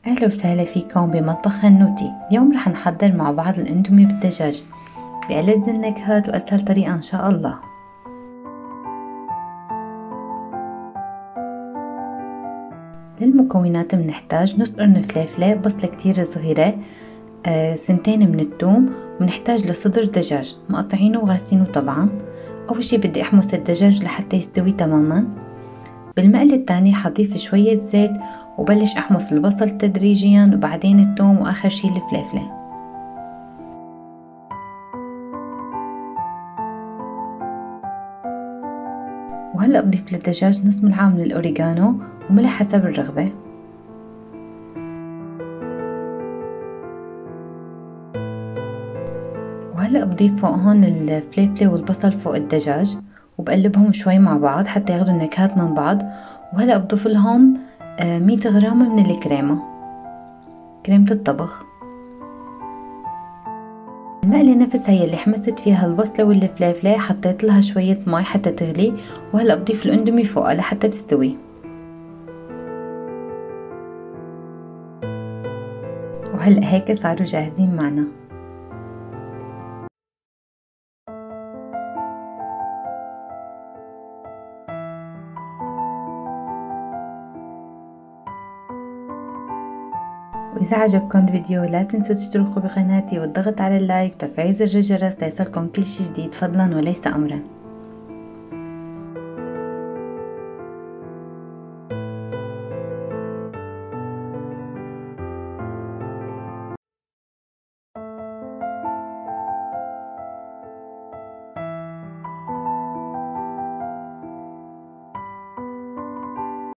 أهلا وسهلا فيكم بمطبخ هنوتي. اليوم رح نحضر مع بعض الأندومي بالدجاج بألذ النكهات وأسهل طريقة إن شاء الله. للمكونات بنحتاج نص قرن فليفلة، بصلة كتير صغيرة، سنتين من الثوم، وبنحتاج لصدر دجاج مقطعينه وغاسينه. طبعا أول شي بدي أحمص الدجاج لحتى يستوي تماما. بالمقلة الثانية حضيف شوية زيت وبلش أحمص البصل تدريجيا وبعدين الثوم وآخر شي الفليفلة. وهلأ بضيف للدجاج نص ملعقة من الأوريغانو وملح حسب الرغبة. وهلأ بضيف فوقهن الفليفلة والبصل فوق الدجاج وبقلبهم شوي مع بعض حتى ياخدوا النكهات من بعض. وهلأ بضيف لهم 100 غرام من الكريمة، كريمة الطبخ. المقلة نفسها يلي حمصت فيها البصلة والفليفلة حطيت لها شوية مي حتى تغلي، وهلأ بضيف الأندومي فوقها لحتى تستوي. وهلأ هيك صاروا جاهزين معنا. وإذا عجبكم الفيديو لا تنسوا تشتركوا بقناتي والضغط على اللايك وتفعيل زر الجرس ليصلكم كل شي جديد فضلا وليس أمرا.